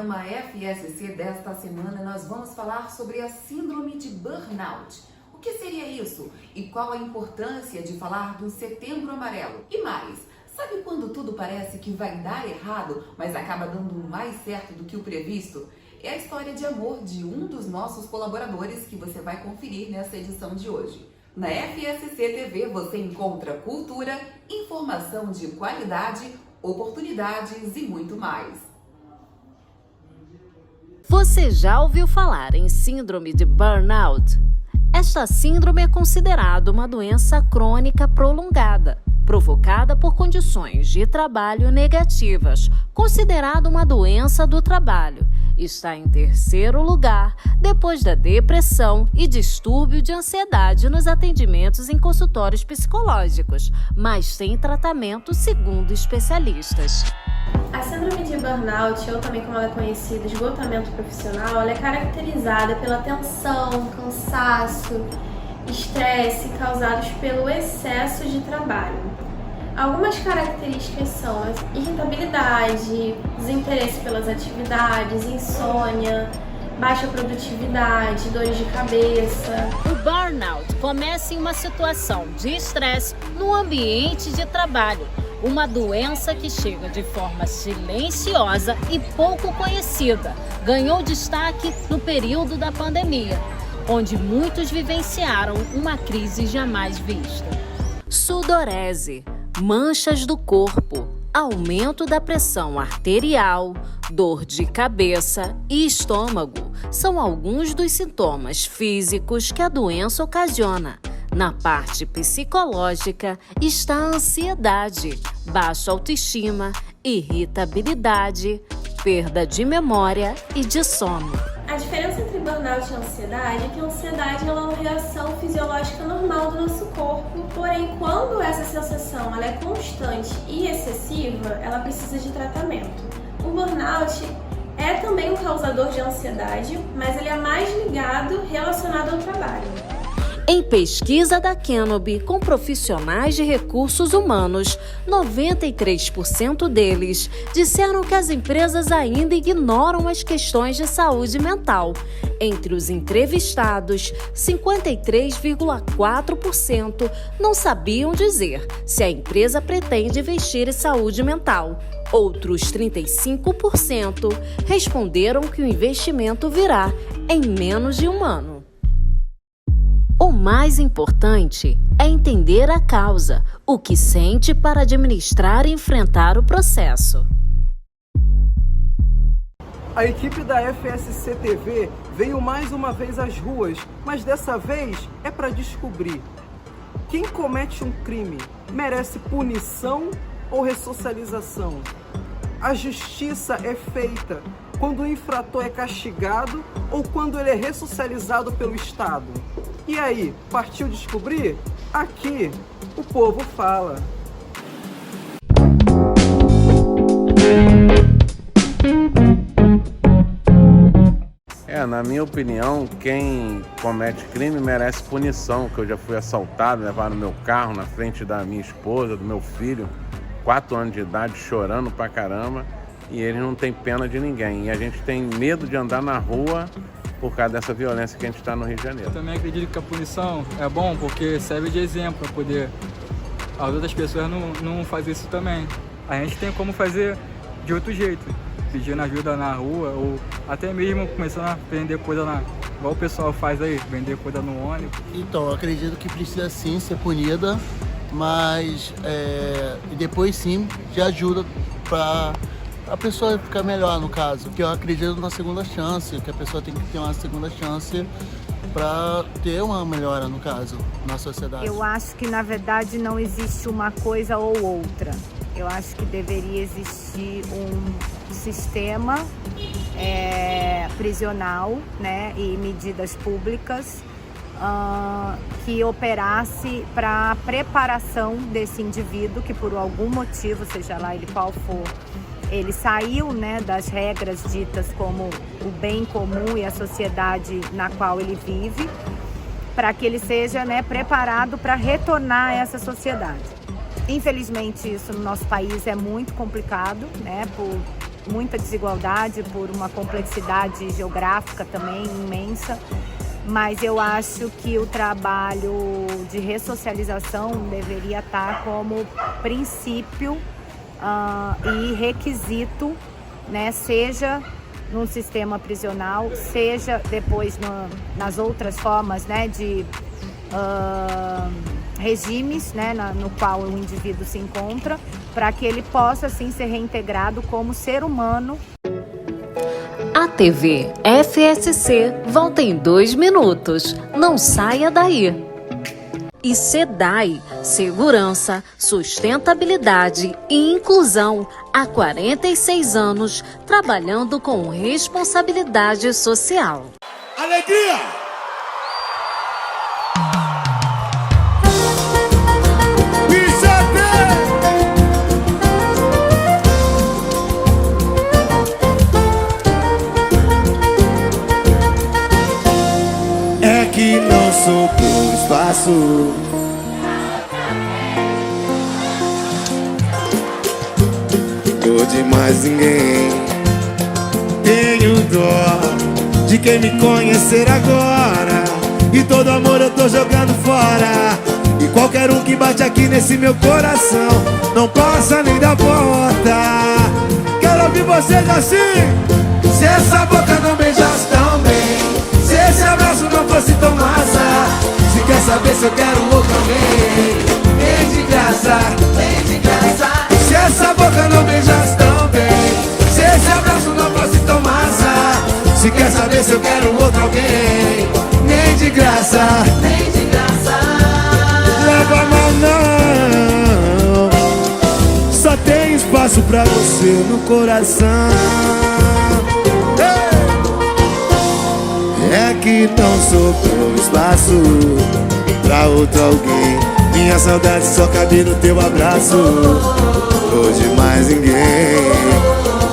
programa FSC desta semana nós vamos falar sobre a síndrome de burnout. O que seria isso? E qual a importância de falar do Setembro Amarelo? E mais, sabe quando tudo parece que vai dar errado, mas acaba dando mais certo do que o previsto? É a história de amor de um dos nossos colaboradores que você vai conferir nessa edição de hoje. Na FSC TV você encontra cultura, informação de qualidade, oportunidades e muito mais. Você já ouviu falar em síndrome de burnout? Esta síndrome é considerada uma doença crônica prolongada, provocada por condições de trabalho negativas, considerada uma doença do trabalho. Está em terceiro lugar, depois da depressão e distúrbio de ansiedade nos atendimentos em consultórios psicológicos, mas tem tratamento segundo especialistas. A síndrome de burnout, ou também como ela é conhecida, esgotamento profissional, ela é caracterizada pela tensão, cansaço, estresse causados pelo excesso de trabalho. Algumas características são irritabilidade, desinteresse pelas atividades, insônia, baixa produtividade, dores de cabeça. O burnout começa em uma situação de estresse no ambiente de trabalho, uma doença que chega de forma silenciosa e pouco conhecida. Ganhou destaque no período da pandemia, onde muitos vivenciaram uma crise jamais vista. Sudorese, manchas do corpo, aumento da pressão arterial, dor de cabeça e estômago são alguns dos sintomas físicos que a doença ocasiona. Na parte psicológica está a ansiedade, baixa autoestima, irritabilidade, perda de memória e de sono. A diferença entre burnout e ansiedade é que a ansiedade é uma reação fisiológica normal do nosso corpo, porém quando essa sensação ela é constante e excessiva, ela precisa de tratamento. O burnout é também um causador de ansiedade, mas ele é mais ligado, relacionado ao trabalho. Em pesquisa da Canopy com profissionais de recursos humanos, 93% deles disseram que as empresas ainda ignoram as questões de saúde mental. Entre os entrevistados, 53,4% não sabiam dizer se a empresa pretende investir em saúde mental. Outros 35% responderam que o investimento virá em menos de um ano. O mais importante é entender a causa, o que sente para administrar e enfrentar o processo. A equipe da FSC TV veio mais uma vez às ruas, mas dessa vez é para descobrir: quem comete um crime merece punição ou ressocialização? A justiça é feita quando o infrator é castigado ou quando ele é ressocializado pelo Estado? E aí, partiu descobrir? Aqui, o povo fala. Na minha opinião, quem comete crime merece punição, que eu já fui assaltado, levaram meu carro na frente da minha esposa, do meu filho, 4 anos de idade, chorando pra caramba, e eles não têm pena de ninguém. E a gente tem medo de andar na rua por causa dessa violência que a gente está no Rio de Janeiro. Eu também acredito que a punição é bom porque serve de exemplo para poder as outras pessoas não fazer isso também. A gente tem como fazer de outro jeito, pedindo ajuda na rua ou até mesmo começando a vender coisa igual o pessoal faz aí, vender coisa no ônibus. Então, eu acredito que precisa sim ser punida, mas depois sim de ajuda para a pessoa ficar melhor, no caso. Porque eu acredito na segunda chance, que a pessoa tem que ter uma segunda chance para ter uma melhora, no caso, na sociedade. Eu acho que, na verdade, não existe uma coisa ou outra. Eu acho que deveria existir um sistema prisional, né, e medidas públicas que operasse para a preparação desse indivíduo que, por algum motivo, seja lá ele qual for, ele saiu, né, das regras ditas como o bem comum e a sociedade na qual ele vive, para que ele seja, né, preparado para retornar a essa sociedade. Infelizmente, isso no nosso país é muito complicado, né, por muita desigualdade, por uma complexidade geográfica também imensa. Mas eu acho que o trabalho de ressocialização deveria estar como princípio e requisito, né, seja no sistema prisional, seja depois nas outras formas, né, de regimes, né, no qual o indivíduo se encontra, para que ele possa assim ser reintegrado como ser humano. A TV FSC volta em 2 minutos. Não saia daí. E SEDAI, Segurança, Sustentabilidade e Inclusão, há 46 anos, trabalhando com responsabilidade social. Alegria! É que não sou por espaço. Tô de mais ninguém. Tenho dó de quem me conhecer agora. E todo amor eu tô jogando fora. E qualquer um que bate aqui nesse meu coração não passa nem da porta. Quero ouvir vocês assim. Se essa boca não beijasse tão bem, se esse abraço não fosse tão massa, se quer saber se eu quero outro alguém, vem de graça, vem de graça. Se essa boca não beijasse tão bem, se esse abraço não fosse tão massa, se quer saber se eu quero outro alguém, vem de graça, vem de graça. Leva a mão não, só tem espaço pra você no coração. É que não sobrou espaço pra outro alguém. Minha saudade só cabe no teu abraço. Tô de mais ninguém.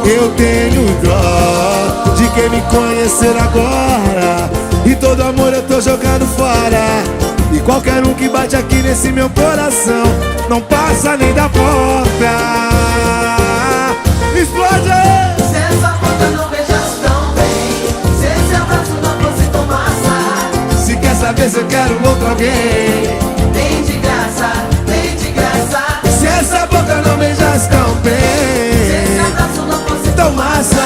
Eu tenho dó de quem me conhecer agora. E todo amor eu tô jogando fora. E qualquer um que bate aqui nesse meu coração não passa nem da porta. Explode aí! Se essa porta não beijasse tão bem, se esse abraço não fosse tão massa, se quer saber se eu quero outro alguém, vem de graça, vem de graça. se essa boca não beijasse tão Se bem, esse abraço não fosse tão massa,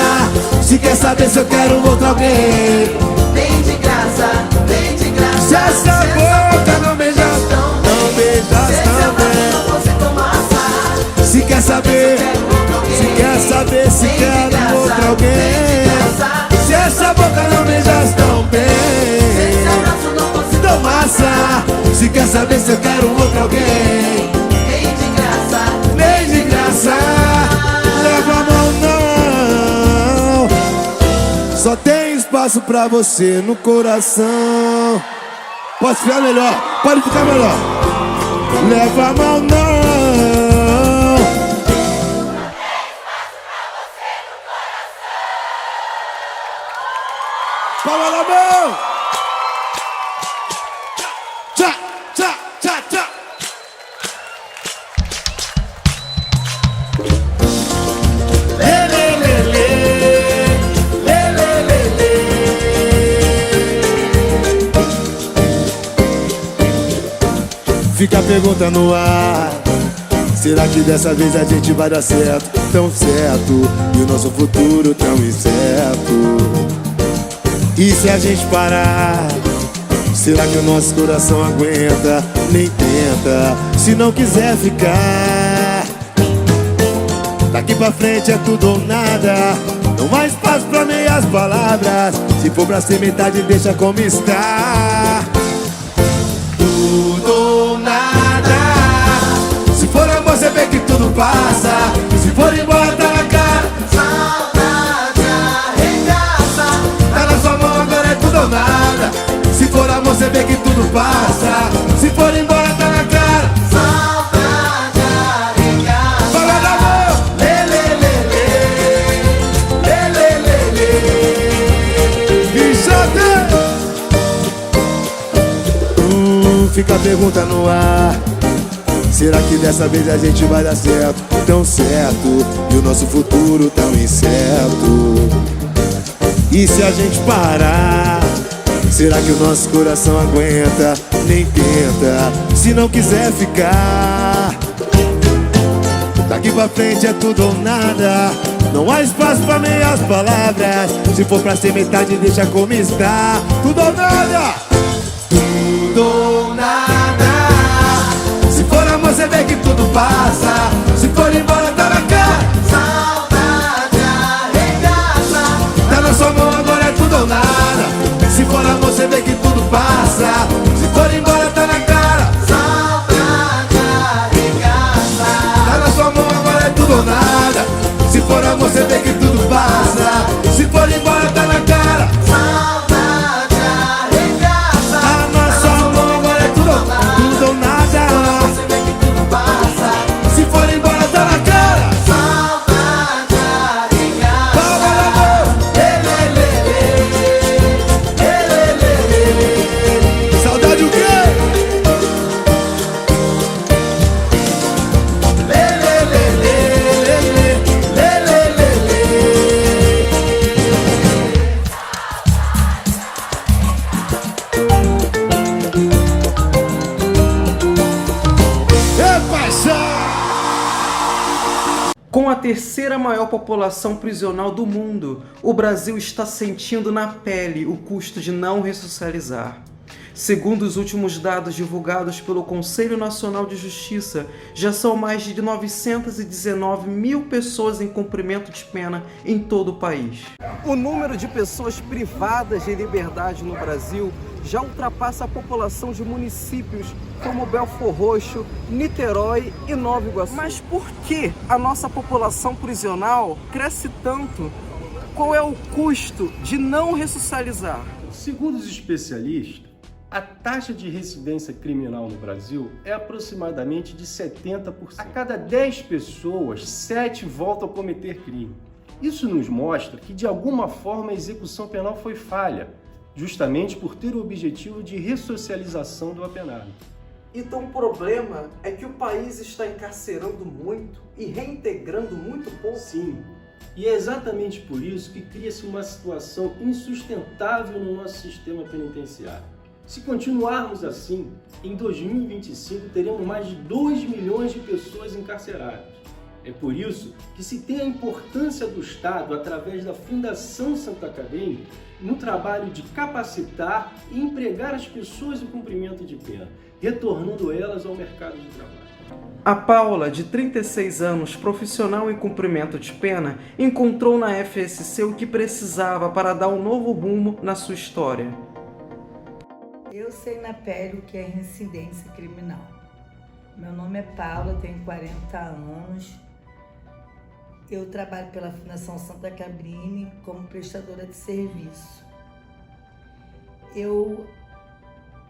se quer saber se eu quero outro alguém, vem de graça, vem de graça. se essa boca não beijasse tão se esse abraço bem, não fosse tão massa, se quer saber, se quer saber se quero outro alguém, se essa boca não beijasse tão se esse bem, abraço não fosse tão massa, se quer saber se eu quero outro alguém, vem de graça, nem de graça, leva a mão não, só tem espaço pra você no coração. Pode ficar melhor, pode ficar melhor. Leva a mão não. Palma na mão. Tchá, tchá, tchá, tchá. Lê, lê, lê, lê. Lê, lê, lê, lê. Fica a pergunta no ar. Será que dessa vez a gente vai dar certo? Tão certo, e o nosso futuro tão incerto. E se a gente parar? Será que o nosso coração aguenta? Nem tenta, se não quiser ficar. Daqui pra frente é tudo ou nada. Não há espaço pra meias palavras. Se for pra ser metade, deixa como está. Tudo ou nada. Se for amor, você vê que tudo passa. Se for embora, tá na cara. saudade arregaça. Tá na sua mão, agora é tudo ou nada. Se for amor, você vê que tudo passa. Se for embora, tá na cara. Saudade arregaça. Fala da mão. Lê, lê, lê, lê. Lê, lê, lê, lê. Bichada. Fica a pergunta no ar. Será que dessa vez a gente vai dar certo? Tão certo, e o nosso futuro tão incerto. E se a gente parar, será que o nosso coração aguenta? Nem tenta, se não quiser ficar. Daqui pra frente é tudo ou nada, não há espaço pra meias palavras. Se for pra ser metade, deixa como está. Tudo ou nada, tudo ou nada. Se for amor, você vê que tudo passa. Se for embora, tá na cara. Saudade arregaça. Tá na sua mão, agora é tudo ou nada. Se for amor, você vê que tudo passa. Se for embora, tá na cara. Saudade arregaça. Tá na sua mão, agora é tudo ou nada. Se for amor, você vê que tudo passa. Se for embora, tá na cara. Saudade arregaça. Tá na sua mão, agora é tudo ou nada. Você vê que tudo passa. Se for embora, tá na cara. Saudade arregaça. Palma na mão. Saudade o quê? Com a terceira maior população prisional do mundo, o Brasil está sentindo na pele o custo de não ressocializar. Segundo os últimos dados divulgados pelo Conselho Nacional de Justiça, já são mais de 919 mil pessoas em cumprimento de pena em todo o país. O número de pessoas privadas de liberdade no Brasil já ultrapassa a população de municípios como Belfor Roxo, Niterói e Nova Iguaçu. Mas por que a nossa população prisional cresce tanto? Qual é o custo de não ressocializar? Segundo os especialistas, a taxa de recidência criminal no Brasil é aproximadamente de 70%. A cada 10 pessoas, 7 voltam a cometer crime. Isso nos mostra que, de alguma forma, a execução penal foi falha, justamente por ter o objetivo de ressocialização do apenado. Então o problema é que o país está encarcerando muito e reintegrando muito pouco? Sim, e é exatamente por isso que cria-se uma situação insustentável no nosso sistema penitenciário. Se continuarmos assim, em 2025 teremos mais de 2 milhões de pessoas encarceradas. É por isso que se tem a importância do Estado, através da Fundação Santa Cabrine, no trabalho de capacitar e empregar as pessoas em cumprimento de pena, retornando elas ao mercado de trabalho. A Paula, de 36 anos, profissional em cumprimento de pena, encontrou na FSC o que precisava para dar um novo rumo na sua história. Eu sei na pele o que é reincidência criminal. Meu nome é Paula, tenho 40 anos. Eu trabalho pela Fundação Santa Cabrine como prestadora de serviço.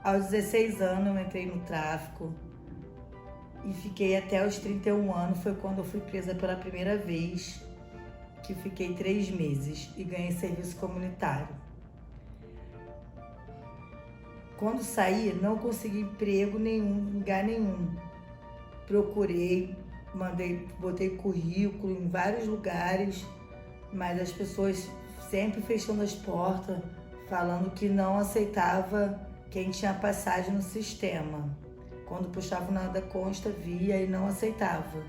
Aos 16 anos, eu entrei no tráfico e fiquei até os 31 anos. Foi quando eu fui presa pela primeira vez, que fiquei 3 meses e ganhei serviço comunitário. Quando saí, não consegui emprego nenhum, lugar nenhum. Procurei, botei currículo em vários lugares, mas as pessoas sempre fechando as portas, falando que não aceitava quem tinha passagem no sistema. Quando puxava nada consta, via e não aceitava.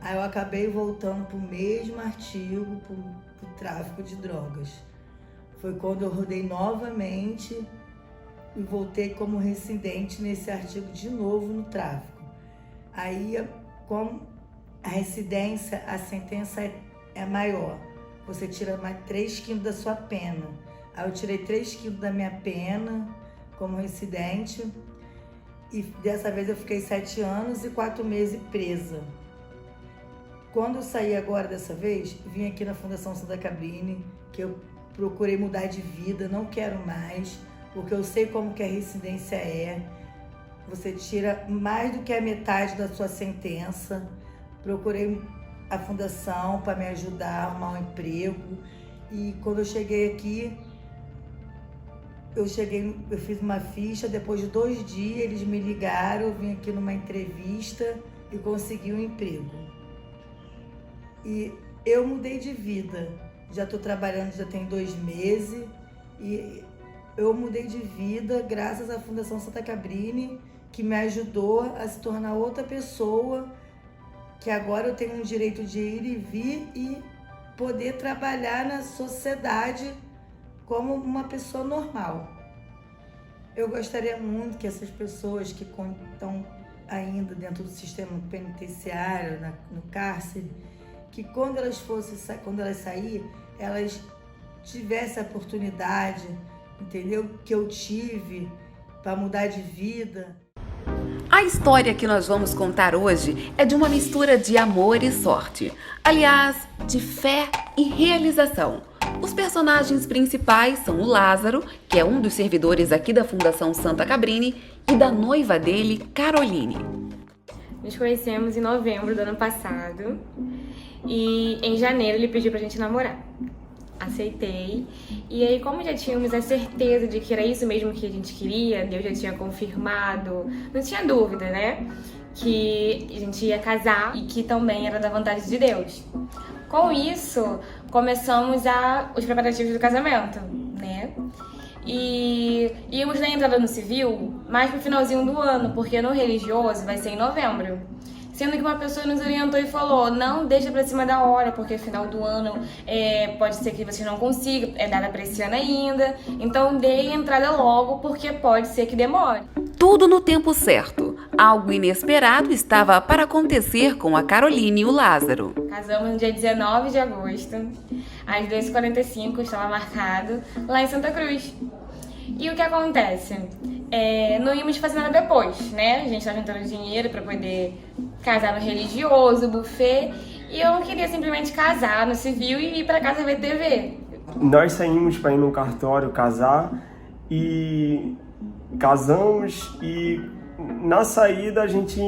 Aí eu acabei voltando para o mesmo artigo, para o tráfico de drogas. Foi quando eu rodei novamente e voltei como residente nesse artigo de novo no tráfico. Aí, como a residência, a sentença é maior. Você tira mais 3 quilos da sua pena. Aí eu tirei 3 quilos da minha pena como residente e dessa vez eu fiquei 7 anos e 4 meses presa. Quando eu saí agora dessa vez, vim aqui na Fundação Santa Cabrine, que eu procurei mudar de vida, não quero mais, porque eu sei como que a residência é. Você tira mais do que a metade da sua sentença. Procurei a fundação para me ajudar a arrumar um emprego. E quando eu cheguei aqui, eu fiz uma ficha, depois de 2 dias eles me ligaram, eu vim aqui numa entrevista e consegui um emprego. E eu mudei de vida, já estou trabalhando, já tem 2 meses, e eu mudei de vida graças à Fundação Santa Cabrini, que me ajudou a se tornar outra pessoa, que agora eu tenho o direito de ir e vir e poder trabalhar na sociedade como uma pessoa normal. Eu gostaria muito que essas pessoas que estão ainda dentro do sistema penitenciário, no cárcere, que quando elas saírem, elas tivessem a oportunidade, entendeu? Que eu tive para mudar de vida. A história que nós vamos contar hoje é de uma mistura de amor e sorte. Aliás, de fé e realização. Os personagens principais são o Lázaro, que é um dos servidores aqui da Fundação Santa Cabrini, e da noiva dele, Caroline. Nos conhecemos em novembro do ano passado e em janeiro ele pediu pra gente namorar. Aceitei. E aí, como já tínhamos a certeza de que era isso mesmo que a gente queria, Deus já tinha confirmado, não tinha dúvida, né? Que a gente ia casar e que também era da vontade de Deus. Com isso, começamos os preparativos do casamento, né? E íamos na entrada no civil mais pro finalzinho do ano, porque no religioso vai ser em novembro. Sendo que uma pessoa nos orientou e falou, não deixa pra cima da hora, porque final do ano pode ser que vocês não consigam, é dada pra esse ano ainda. Então dei a entrada logo, porque pode ser que demore. Tudo no tempo certo. Algo inesperado estava para acontecer com a Caroline e o Lázaro. Casamos no dia 19 de agosto, às 2h45, estava marcado, lá em Santa Cruz. E o que acontece? Não íamos fazer nada depois, né? A gente estava juntando dinheiro para poder casar no religioso, buffet, e eu queria simplesmente casar no civil e ir para casa ver TV. Nós saímos para ir no cartório casar e casamos, e na saída a gente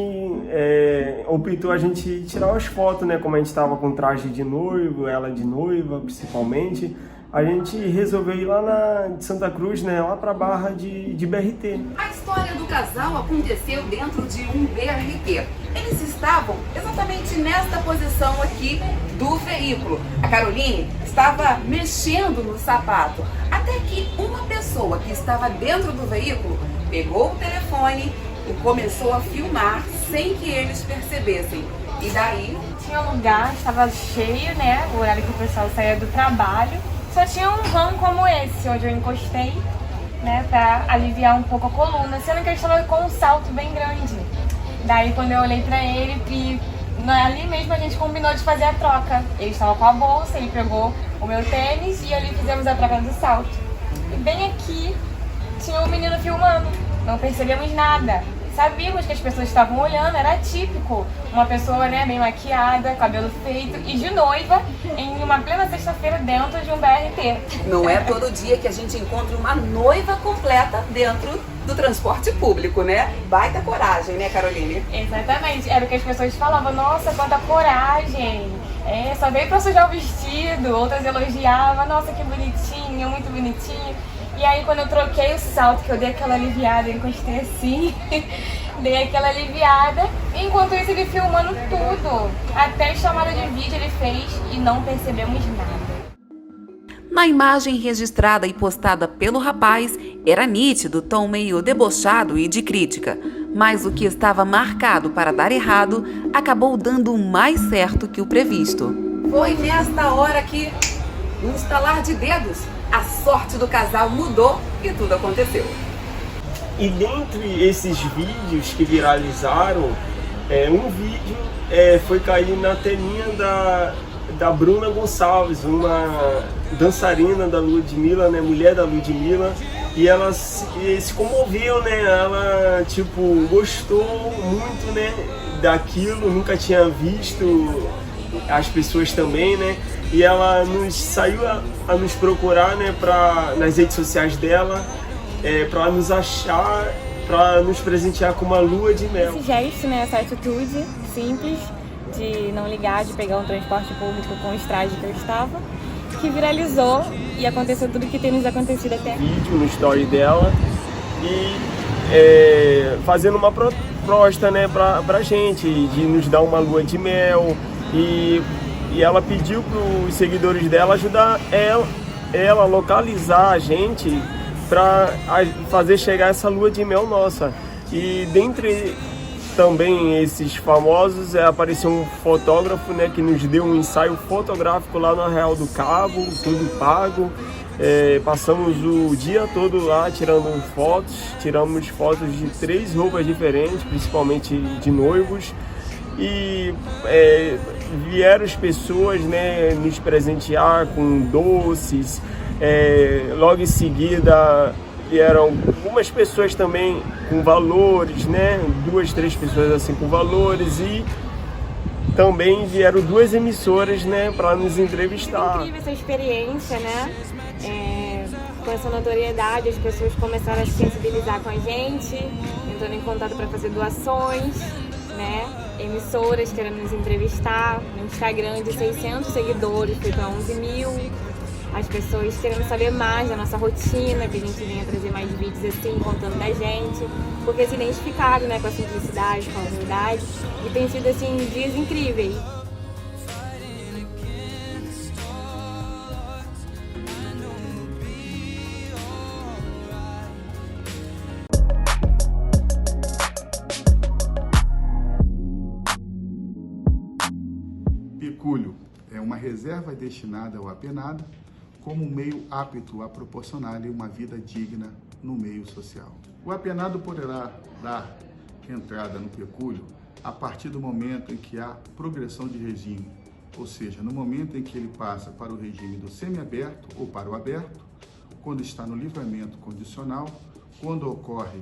optou a gente tirar umas fotos, né? Como a gente estava com traje de noivo, ela de noiva principalmente. A gente resolveu ir lá de Santa Cruz, né, lá pra Barra de BRT. A história do casal aconteceu dentro de um BRT. Eles estavam exatamente nesta posição aqui do veículo. A Caroline estava mexendo no sapato, até que uma pessoa que estava dentro do veículo pegou o telefone e começou a filmar sem que eles percebessem. E daí... Tinha lugar, estava cheio, né, o horário que o pessoal saía do trabalho. Só tinha um vão como esse, onde eu encostei, né, pra aliviar um pouco a coluna, sendo que eu estava com um salto bem grande. Daí, quando eu olhei pra ele, ali mesmo a gente combinou de fazer a troca. Ele estava com a bolsa, ele pegou o meu tênis e ali fizemos a troca do salto. E bem aqui, tinha um menino filmando, não percebemos nada. Sabíamos que as pessoas estavam olhando, era típico. Uma pessoa, né, bem maquiada, cabelo feito e de noiva em uma plena sexta-feira dentro de um BRT. Não é todo dia que a gente encontra uma noiva completa dentro do transporte público, né? Baita coragem, né, Caroline? Exatamente, era o que as pessoas falavam, nossa, quanta coragem. Só veio pra sujar o vestido, outras elogiavam, nossa, que bonitinho, muito bonitinho. E aí quando eu troquei o salto, que eu dei aquela aliviada, eu encostei assim, dei aquela aliviada, enquanto isso ele filmando tudo. Até chamada de vídeo ele fez e não percebemos nada. Na imagem registrada e postada pelo rapaz, era nítido o tom meio debochado e de crítica. Mas o que estava marcado para dar errado, acabou dando mais certo que o previsto. Foi nesta hora que, num estalar de dedos, a sorte do casal mudou e tudo aconteceu. E dentre esses vídeos que viralizaram, um vídeo foi cair na telinha da Bruna Gonçalves, uma dançarina da Ludmilla, né, mulher da Ludmilla, e ela se comoveu, né? Ela gostou muito, né, daquilo, nunca tinha visto, as pessoas também, né? E ela saiu a nos procurar, né, nas redes sociais dela, para nos achar, para nos presentear com uma lua de mel. Esse gesto, né, essa atitude simples de não ligar, de pegar um transporte público com os trajes que eu estava, que viralizou e aconteceu tudo que tem nos acontecido até aqui. Vídeo no story dela e fazendo uma proposta, né, pra gente, de nos dar uma lua de mel, e ela pediu pros seguidores dela ajudar ela a localizar a gente para fazer chegar essa lua de mel nossa. E dentre também esses famosos apareceu um fotógrafo, né, que nos deu um ensaio fotográfico lá no Arraial do Cabo, tudo pago. Passamos o dia todo lá tirando fotos, tiramos fotos de 3 roupas diferentes, principalmente de noivos, e vieram as pessoas, né, nos presentear com doces. Logo em seguida vieram algumas pessoas também com valores, né, 2, 3 pessoas assim com valores, e também vieram 2 emissoras, né, para nos entrevistar. Foi incrível essa experiência, né? Com essa notoriedade, as pessoas começaram a se sensibilizar com a gente, entrando em contato para fazer doações, né? Emissoras querendo nos entrevistar, no Instagram de 600 seguidores foi para 11 mil. As pessoas querendo saber mais da nossa rotina, que a gente venha trazer mais vídeos assim, contando da gente, porque se identificaram, né, com a simplicidade, com a humildade, e tem sido assim dias incríveis. Pecúlio é uma reserva destinada ao apenado como meio apto a proporcionar-lhe uma vida digna no meio social. O apenado poderá dar entrada no pecúlio a partir do momento em que há progressão de regime, ou seja, no momento em que ele passa para o regime do semiaberto ou para o aberto, quando está no livramento condicional, quando ocorre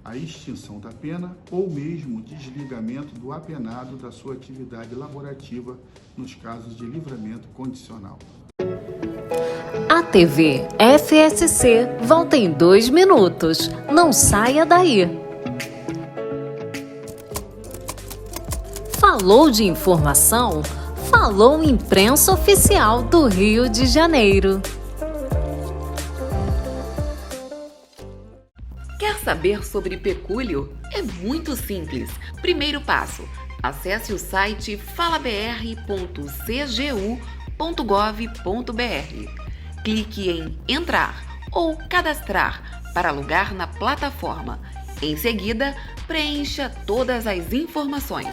a extinção da pena ou mesmo desligamento do apenado da sua atividade laborativa nos casos de livramento condicional. A TV FSC volta em 2 minutos. Não saia daí. Falou de informação? Falou Imprensa Oficial do Rio de Janeiro. Quer saber sobre pecúlio? É muito simples. Primeiro passo: acesse o site falabr.cgu.gov.br. Clique em Entrar ou Cadastrar para alugar na plataforma. Em seguida, preencha todas as informações.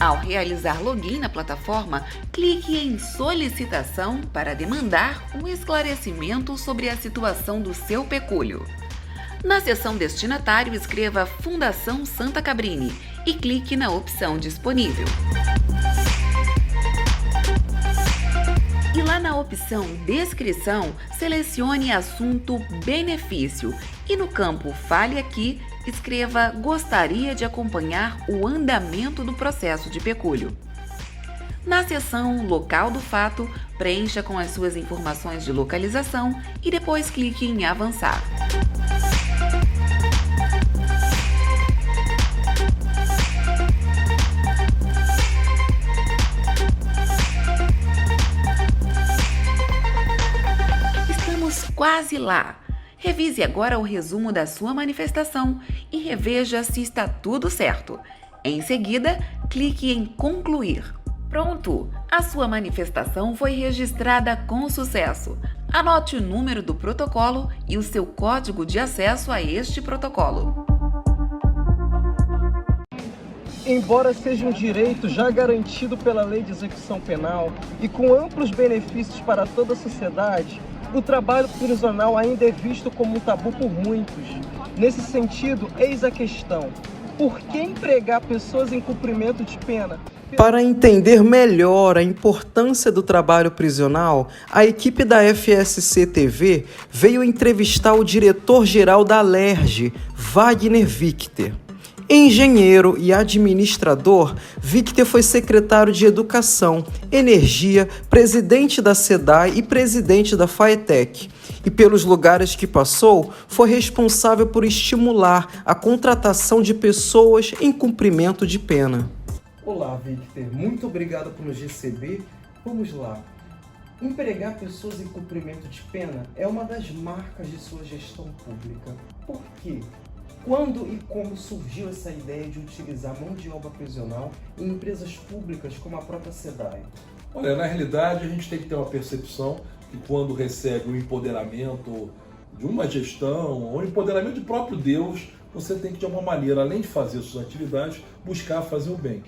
Ao realizar login na plataforma, clique em Solicitação para demandar um esclarecimento sobre a situação do seu pecúlio. Na seção Destinatário, escreva Fundação Santa Cabrini e clique na opção Disponível. E lá na opção Descrição, selecione assunto Benefício e no campo Fale Aqui, escreva Gostaria de acompanhar o andamento do processo de pecúlio. Na seção Local do Fato, preencha com as suas informações de localização e depois clique em Avançar. Estamos quase lá! Revise agora o resumo da sua manifestação e reveja se está tudo certo. Em seguida, clique em Concluir. Pronto! A sua manifestação foi registrada com sucesso. Anote o número do protocolo e o seu código de acesso a este protocolo. Embora seja um direito já garantido pela Lei de Execução Penal e com amplos benefícios para toda a sociedade, o trabalho prisional ainda é visto como um tabu por muitos. Nesse sentido, eis a questão: por que empregar pessoas em cumprimento de pena? Para entender melhor a importância do trabalho prisional, a equipe da FSC TV veio entrevistar o diretor-geral da Alerj, Wagner Victor. Engenheiro e administrador, Victor foi secretário de Educação, Energia, presidente da SEDAI e presidente da FAETEC. E pelos lugares que passou, foi responsável por estimular a contratação de pessoas em cumprimento de pena. Olá, Victor. Muito obrigado por nos receber. Vamos lá. Empregar pessoas em cumprimento de pena é uma das marcas de sua gestão pública. Por quê? Quando e como surgiu essa ideia de utilizar mão de obra prisional em empresas públicas como a própria SEDAI? Olha, na realidade a gente tem que ter uma percepção que quando recebe o empoderamento de uma gestão ou o empoderamento do próprio Deus, você tem que de alguma maneira, além de fazer suas atividades, buscar fazer o bem.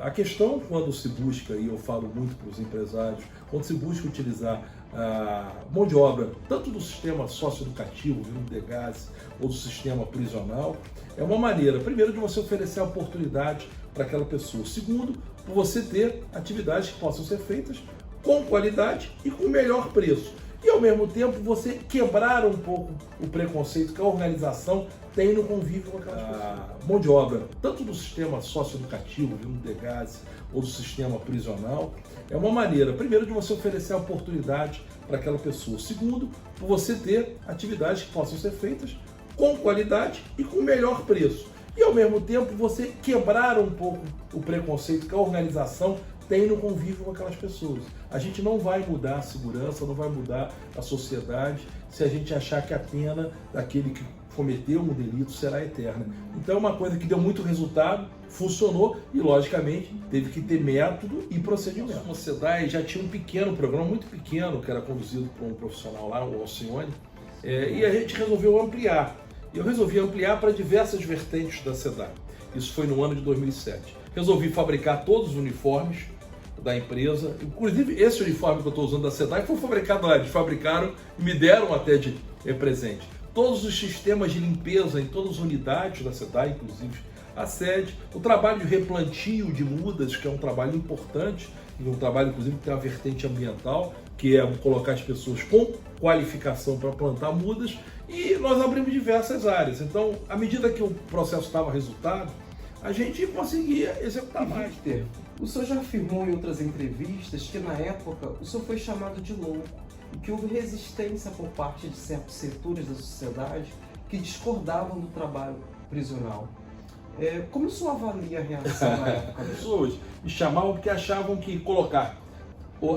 A questão quando se busca, e eu falo muito para os empresários, quando se busca utilizar a mão de obra, tanto do sistema socioeducativo, do DEGAS, ou do sistema prisional, é uma maneira, primeiro, de você oferecer a oportunidade para aquela pessoa. Segundo, por você ter atividades que possam ser feitas com qualidade e com melhor preço. E, ao mesmo tempo, você quebrar um pouco o preconceito que a organização tem no convívio com aquelas pessoas. A mão de obra, tanto do sistema socioeducativo, do DEGAS, ou do sistema prisional, é uma maneira, primeiro, de você oferecer a oportunidade para aquela pessoa. Segundo, por você ter atividades que possam ser feitas com qualidade e com melhor preço. E, ao mesmo tempo, você quebrar um pouco o preconceito que a organização tem no convívio com aquelas pessoas. A gente não vai mudar a segurança, não vai mudar a sociedade se a gente achar que a pena daquele que cometeu um delito será eterna. Então é uma coisa que deu muito resultado, funcionou e, logicamente, teve que ter método e procedimento. A SEDAI já tinha um pequeno programa, muito pequeno, que era conduzido por um profissional lá, o Alcione, e a gente resolveu ampliar. Eu resolvi ampliar para diversas vertentes da SEDAI. Isso foi no ano de 2007. Resolvi fabricar todos os uniformes da empresa, inclusive esse uniforme que eu estou usando da SEDAI foi fabricado lá, eles fabricaram e me deram até de presente. Todos os sistemas de limpeza em todas as unidades da SEDAI, inclusive a sede, o trabalho de replantio de mudas, que é um trabalho importante, e um trabalho inclusive que tem uma vertente ambiental, que é colocar as pessoas com qualificação para plantar mudas, e nós abrimos diversas áreas. Então, à medida que o processo estava resultado, a gente conseguia executar mais. Victor, o senhor já afirmou em outras entrevistas que na época o senhor foi chamado de louco e que houve resistência por parte de certos setores da sociedade que discordavam do trabalho prisional. Como o senhor avalia a reação na época? As pessoas me chamavam porque achavam que colocar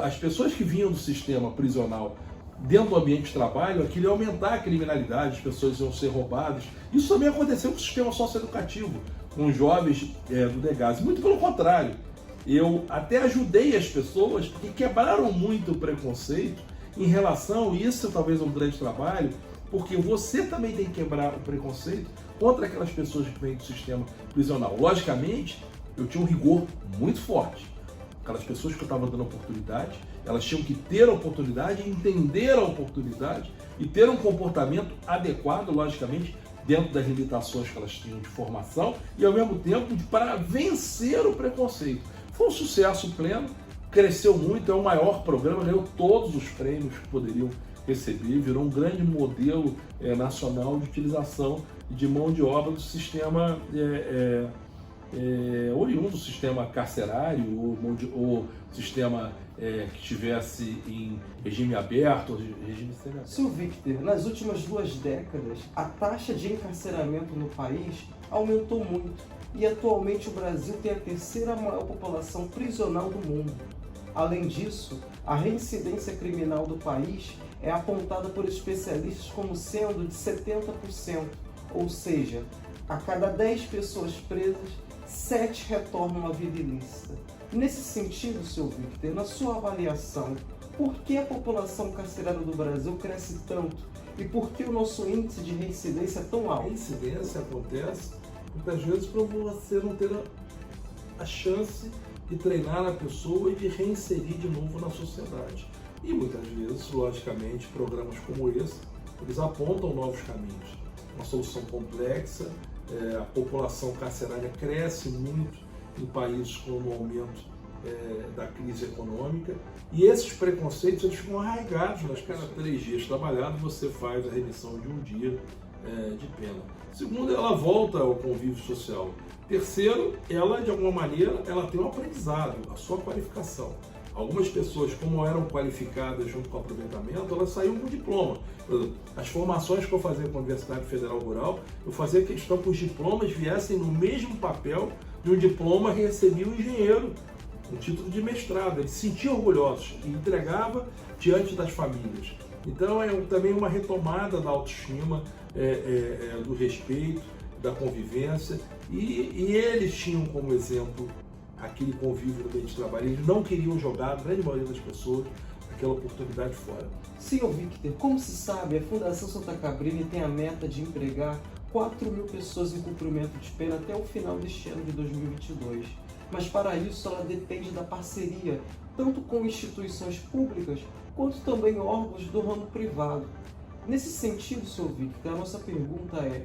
as pessoas que vinham do sistema prisional dentro do ambiente de trabalho, aquilo ia aumentar a criminalidade, as pessoas iam ser roubadas. Isso também aconteceu com o sistema socioeducativo, com os jovens do DEGAS. Muito pelo contrário, eu até ajudei as pessoas porque quebraram muito o preconceito em relação, e isso talvez é um grande trabalho, porque você também tem que quebrar o preconceito contra aquelas pessoas que vêm do sistema prisional. Logicamente, eu tinha um rigor muito forte. Aquelas pessoas que eu estava dando oportunidade, elas tinham que ter a oportunidade, entender a oportunidade e ter um comportamento adequado, logicamente, dentro das limitações que elas tinham de formação e, ao mesmo tempo, para vencer o preconceito. Foi um sucesso pleno, cresceu muito, é o maior programa, ganhou todos os prêmios que poderiam receber, virou um grande modelo nacional de utilização de mão de obra do sistema oriundo do sistema carcerário ou sistema que estivesse em regime aberto ou regime semiaberto. Sr. Victor, nas últimas 2 décadas, a taxa de encarceramento no país aumentou muito e atualmente o Brasil tem a 3ª maior população prisional do mundo. Além disso, a reincidência criminal do país é apontada por especialistas como sendo de 70%, ou seja, a cada 10 pessoas presas, 7 retornam à vida ilícita. Nesse sentido, Sr. Victor, na sua avaliação, por que a população carcerária do Brasil cresce tanto e por que o nosso índice de reincidência é tão alto? A reincidência acontece muitas vezes para você não ter a chance de treinar a pessoa e de reinserir de novo na sociedade. E muitas vezes, logicamente, programas como esse, eles apontam novos caminhos. Uma solução complexa, a população carcerária cresce muito em países com o aumento da crise econômica, e esses preconceitos eles ficam arraigados nas pessoas. 3 dias trabalhados, você faz a remissão de 1 dia de pena. Segundo, ela volta ao convívio social. Terceiro, ela, de alguma maneira, ela tem um aprendizado, a sua qualificação. Algumas pessoas, como eram qualificadas junto com o aproveitamento, elas saíam com diploma. As formações que eu fazia com a Universidade Federal Rural, eu fazia questão que os diplomas viessem no mesmo papel de um diploma que recebia o engenheiro, um título de mestrado. Eles se sentiam orgulhosos e entregava diante das famílias. Então é também uma retomada da autoestima, do respeito, da convivência, e eles tinham como exemplo aquele convívio no meio de trabalho. Eles não queriam jogar, a grande maioria das pessoas, aquela oportunidade fora. Senhor Victor, como se sabe, a Fundação Santa Cabrini tem a meta de empregar 4.000 pessoas em cumprimento de pena até o final deste ano de 2022. Mas para isso ela depende da parceria, tanto com instituições públicas, quanto também órgãos do ramo privado. Nesse sentido, senhor Victor, a nossa pergunta é: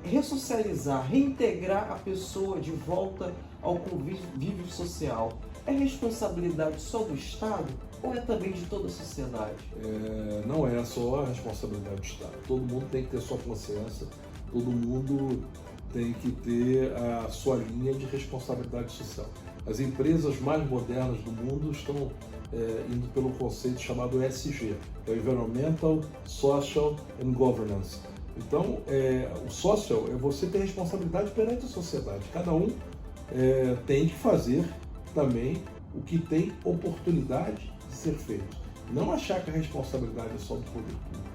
ressocializar, reintegrar a pessoa de volta ao convívio social é responsabilidade só do Estado ou é também de toda a sociedade? Não é só a responsabilidade do Estado. Todo mundo tem que ter sua consciência, todo mundo tem que ter a sua linha de responsabilidade social. As empresas mais modernas do mundo estão indo pelo conceito chamado ESG, que é o Environmental, Social and Governance. Então, o social é você ter responsabilidade perante a sociedade. Cada um tem que fazer também o que tem oportunidade de ser feito. Não achar que a responsabilidade é só do poder público.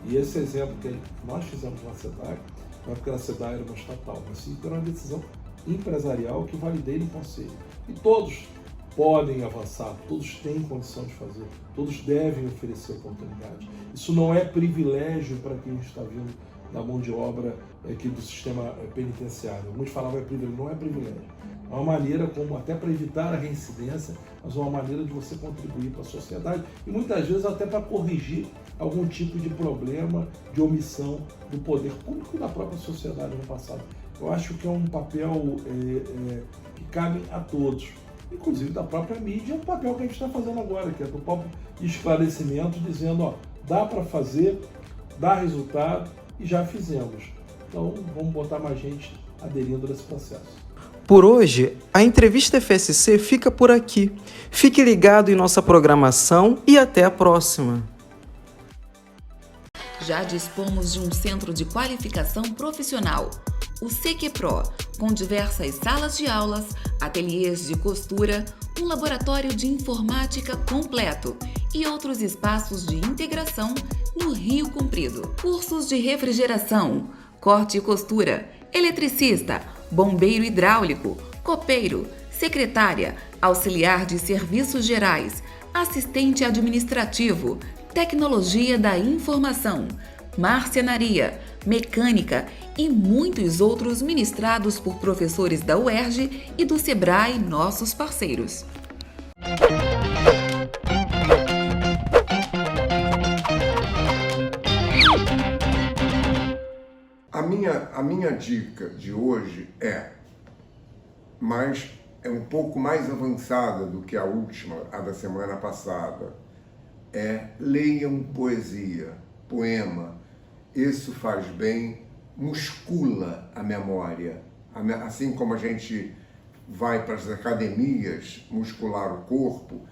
E esse exemplo que nós fizemos na SEDAI, não é porque a SEDAI era uma estatal, mas sim era uma decisão empresarial que validei no conselho. E todos podem avançar, todos têm condição de fazer, todos devem oferecer oportunidade. Isso não é privilégio para quem está vindo da mão de obra aqui do sistema penitenciário. Alguns falavam privilégio, não é privilégio. É uma maneira, como até para evitar a reincidência, mas uma maneira de você contribuir para a sociedade e muitas vezes até para corrigir algum tipo de problema de omissão do poder público e da própria sociedade no passado. Eu acho que é um papel que cabe a todos, inclusive da própria mídia, é um papel que a gente está fazendo agora, que é do próprio esclarecimento, dizendo, ó, dá para fazer, dá resultado e já fizemos. Então vamos botar mais gente aderindo nesse processo. Por hoje, a entrevista FSC fica por aqui. Fique ligado em nossa programação e até a próxima. Já dispomos de um centro de qualificação profissional, o CQPRO, com diversas salas de aulas, ateliês de costura, um laboratório de informática completo e outros espaços de integração no Rio Comprido. Cursos de refrigeração, corte e costura, eletricista, bombeiro hidráulico, copeiro, secretária, auxiliar de serviços gerais, assistente administrativo, tecnologia da informação, marcenaria, mecânica e muitos outros ministrados por professores da UERJ e do SEBRAE, nossos parceiros. A minha dica de hoje é um pouco mais avançada do que a última, a da semana passada. Leiam poesia, poema. Isso faz bem, muscula a memória. Assim como a gente vai para as academias muscular o corpo,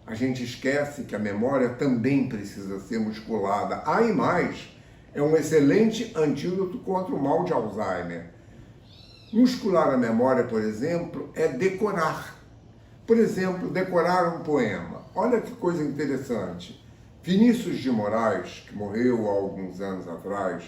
a gente esquece que a memória também precisa ser musculada. E mais, é um excelente antídoto contra o mal de Alzheimer. Muscular a memória, por exemplo, é decorar. Por exemplo, decorar um poema. Olha que coisa interessante. Vinícius de Moraes, que morreu há alguns anos atrás,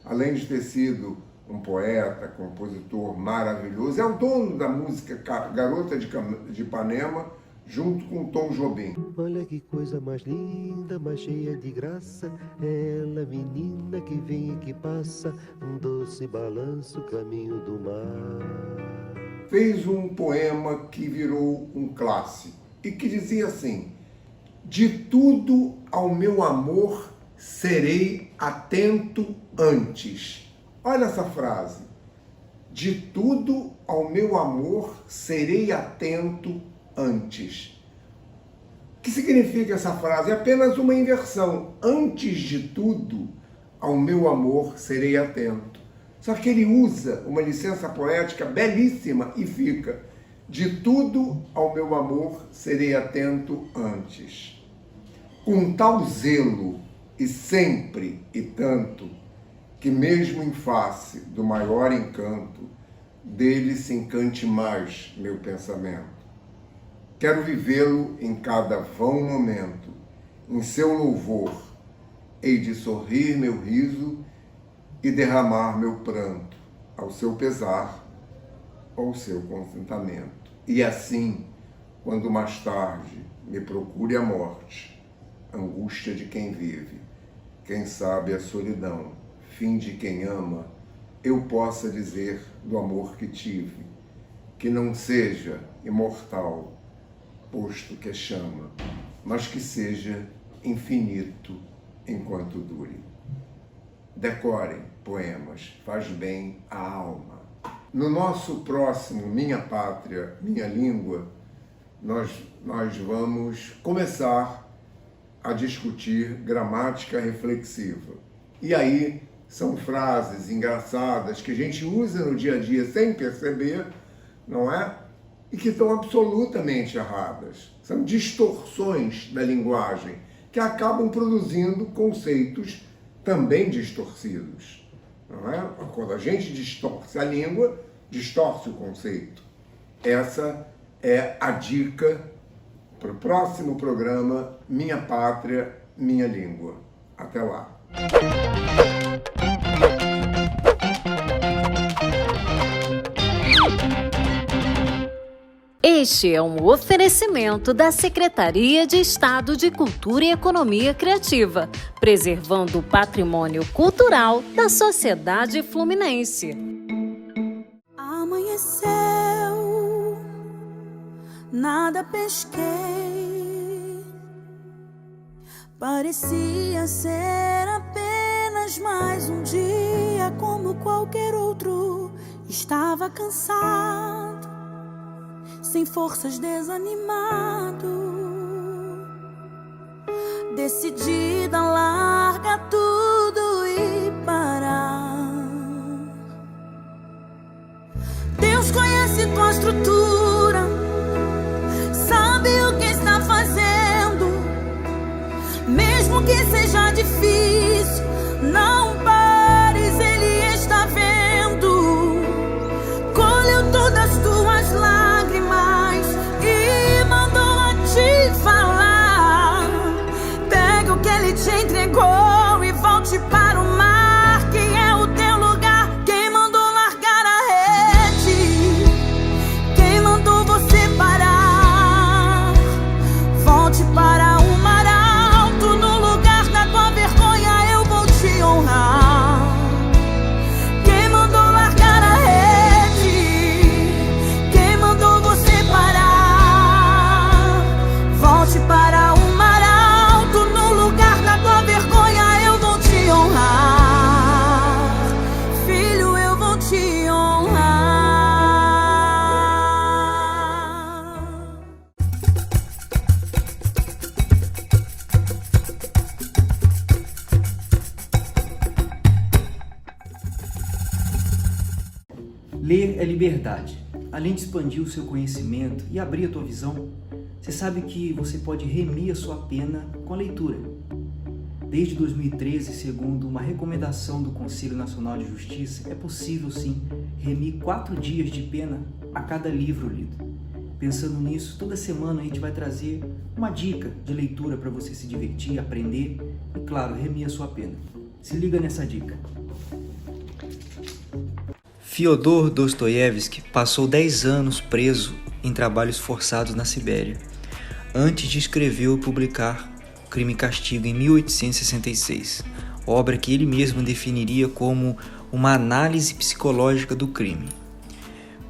além de ter sido um poeta, compositor maravilhoso, é o dono da música Garota de Ipanema, junto com Tom Jobim. Olha que coisa mais linda, mais cheia de graça, ela menina que vem e que passa, um doce balanço, caminho do mar. Fez um poema que virou um clássico e que dizia assim: de tudo ao meu amor serei atento antes. Olha essa frase. De tudo ao meu amor serei atento antes. O que significa essa frase? É apenas uma inversão. Antes de tudo, ao meu amor serei atento. Só que ele usa uma licença poética belíssima e fica: de tudo ao meu amor serei atento antes. Com tal zelo e sempre e tanto, que mesmo em face do maior encanto, dele se encante mais meu pensamento. Quero vivê-lo em cada vão momento, em seu louvor, hei de sorrir meu riso e derramar meu pranto, ao seu pesar, ao seu contentamento. E assim, quando mais tarde me procure a morte, angústia de quem vive, quem sabe a solidão, fim de quem ama, eu possa dizer do amor que tive, que não seja imortal, posto que é chama, mas que seja infinito enquanto dure. Decorem poemas, faz bem à alma. No nosso próximo Minha Pátria, Minha Língua, nós vamos começar a discutir gramática reflexiva. E aí são frases engraçadas que a gente usa no dia a dia sem perceber, não é? E que estão absolutamente erradas. São distorções da linguagem que acabam produzindo conceitos também distorcidos, não é? Quando a gente distorce a língua, distorce o conceito. Essa é a dica para o próximo programa Minha Pátria, Minha Língua. Até lá! Este é um oferecimento da Secretaria de Estado de Cultura e Economia Criativa, preservando o patrimônio cultural da sociedade fluminense. Amanheceu, nada pesquei, parecia ser apenas mais um dia como qualquer outro. Estava cansado, sem forças, desanimado, decidida a largar tudo e parar. Deus conhece tua estrutura, sabe o que está fazendo, mesmo que seja difícil, não pares, Ele está vendo. Colheu todas as tuas lágrimas e mandou a te falar. Pega o que Ele te entregou e volte para o mar, que é o teu lugar. Quem mandou largar a rede? Quem mandou você parar? Volte para o mar alto, no lugar da tua vergonha eu vou te honrar. Quem mandou largar a rede? Quem mandou você parar? Volte para o mar alto, no lugar da tua vergonha eu vou te honrar. Filho, eu vou te honrar. Ler é liberdade. Além de expandir o seu conhecimento e abrir a tua visão, você sabe que você pode remir a sua pena com a leitura. Desde 2013, segundo uma recomendação do Conselho Nacional de Justiça, é possível sim remir 4 dias de pena a cada livro lido. Pensando nisso, toda semana a gente vai trazer uma dica de leitura para você se divertir, aprender e, claro, remir a sua pena. Se liga nessa dica. Fyodor Dostoiévski passou 10 anos preso em trabalhos forçados na Sibéria, antes de escrever e publicar Crime e Castigo em 1866, obra que ele mesmo definiria como uma análise psicológica do crime.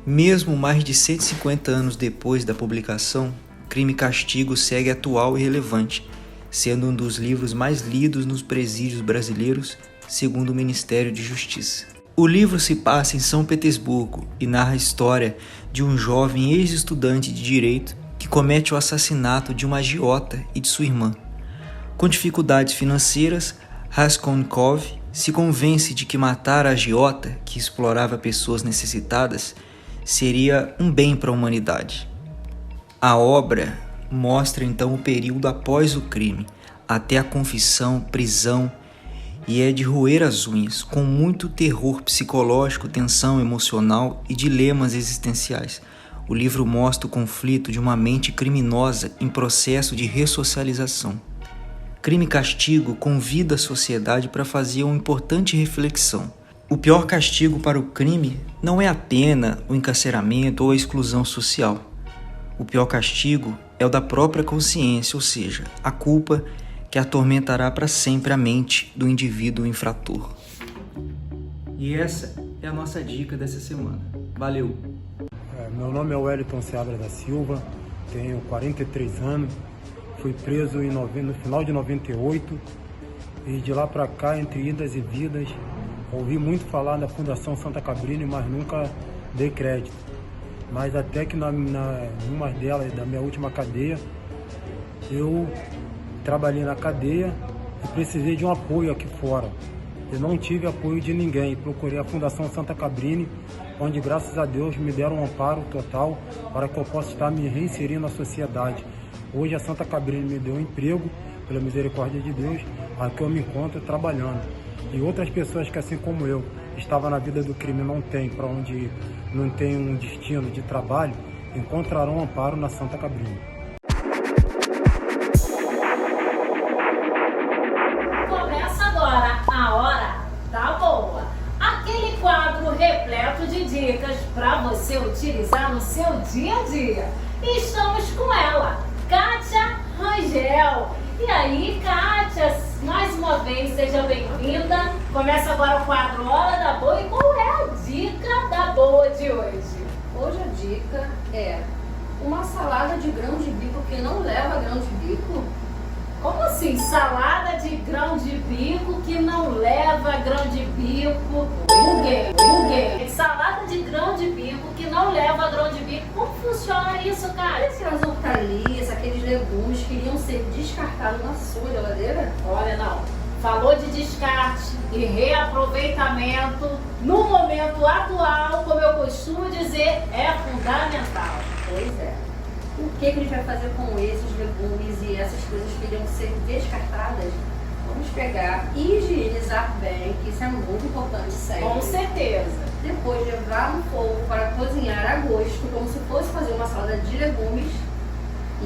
Mesmo mais de 150 anos depois da publicação, Crime e Castigo segue atual e relevante, sendo um dos livros mais lidos nos presídios brasileiros, segundo o Ministério de Justiça. O livro se passa em São Petersburgo e narra a história de um jovem ex-estudante de direito que comete o assassinato de uma agiota e de sua irmã. Com dificuldades financeiras, Raskolnikov se convence de que matar a agiota, que explorava pessoas necessitadas, seria um bem para a humanidade. A obra mostra então o período após o crime, até a confissão, prisão, e é de roer as unhas, com muito terror psicológico, tensão emocional e dilemas existenciais. O livro mostra o conflito de uma mente criminosa em processo de ressocialização. Crime e Castigo convida a sociedade para fazer uma importante reflexão. O pior castigo para o crime não é a pena, o encarceramento ou a exclusão social. O pior castigo é o da própria consciência, ou seja, a culpa que atormentará para sempre a mente do indivíduo infrator. E essa é a nossa dica dessa semana. Valeu! Meu nome é Wellington Seabra da Silva, tenho 43 anos, fui preso no final de 98 e de lá para cá, entre idas e vidas, ouvi muito falar da Fundação Santa Cabrini, mas nunca dei crédito. Mas até que numa delas, da minha última cadeia, eu trabalhei na cadeia e precisei de um apoio aqui fora. Eu não tive apoio de ninguém, procurei a Fundação Santa Cabrini, onde graças a Deus me deram um amparo total para que eu possa estar me reinserindo na sociedade. Hoje a Santa Cabrini me deu um emprego, pela misericórdia de Deus, aqui eu me encontro trabalhando. E outras pessoas que, assim como eu, estavam na vida do crime, não tem para onde ir, não tem um destino de trabalho, encontrarão um amparo na Santa Cabrini. Começa agora a Hora da Boa. Aquele quadro repleto de dicas para você utilizar no seu dia a dia. E estamos com ela, Kátia Rangel. E aí, Kátia, mais uma vez, seja bem-vinda. Começa agora o quadro Hora da Boa. E qual é a dica da boa de hoje? Hoje a dica é uma salada de grão de bico que não leva grão de bico. Como assim? Salada de grão de bico que não leva grão de bico? Buguei. Salada de grão de bico que não leva grão de bico. Como funciona isso, cara? Aquelas hortaliças, aqueles legumes que iriam ser descartados na sua geladeira? Olha, não. Falou de descarte e reaproveitamento. No momento atual, como eu costumo dizer, é fundamental. Pois é. O que a gente vai fazer com esses legumes e essas coisas que iriam ser descartadas? Vamos pegar e higienizar bem, que isso é muito importante sempre. Com certeza. Depois levar no fogo para cozinhar a gosto, como se fosse fazer uma salada de legumes.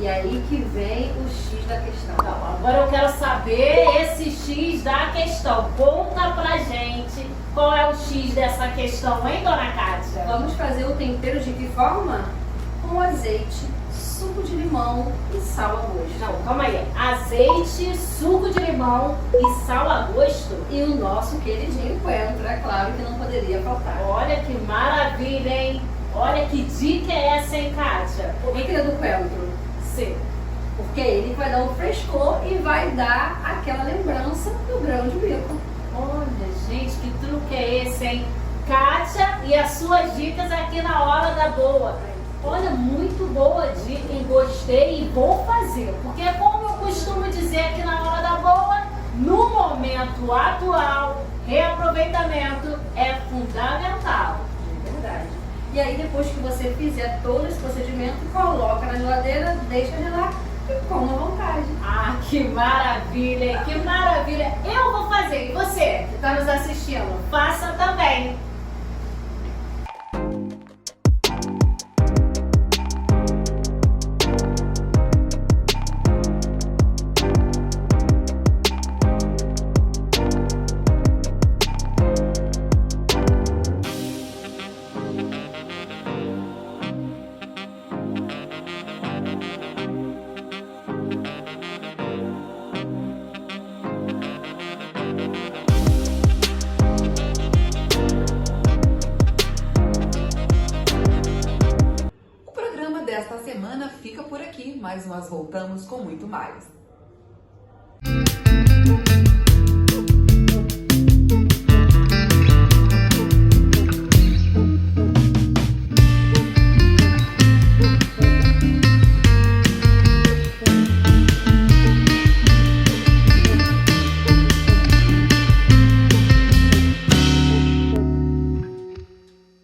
E aí que vem o X da questão. Então, agora eu quero saber esse X da questão. Conta pra gente qual é o X dessa questão, hein, dona Kátia? Vamos fazer o tempero de que forma? Com azeite, suco de limão e sal a gosto. Não, calma aí. Azeite, suco de limão e sal a gosto? E o nosso queridinho coentro, é claro que não poderia faltar. Olha que maravilha, hein? Olha que dica é essa, hein, Kátia? Por que é do coentro? Sim. Porque ele vai dar um frescor e vai dar aquela lembrança do grão de bico. Olha, gente, que truque é esse, hein? Kátia e as suas dicas aqui na Hora da Boa. Olha, muito boa dica, hein? Gostei e vou fazer. Porque como eu costumo dizer aqui na Hora da Boa, no momento atual, reaproveitamento é fundamental. É verdade. E aí depois que você fizer todo esse procedimento, coloca na geladeira, deixa gelar e coma à vontade. Ah, que maravilha, que maravilha. Eu vou fazer e você que está nos assistindo, faça também. Esta semana fica por aqui, mas nós voltamos com muito mais.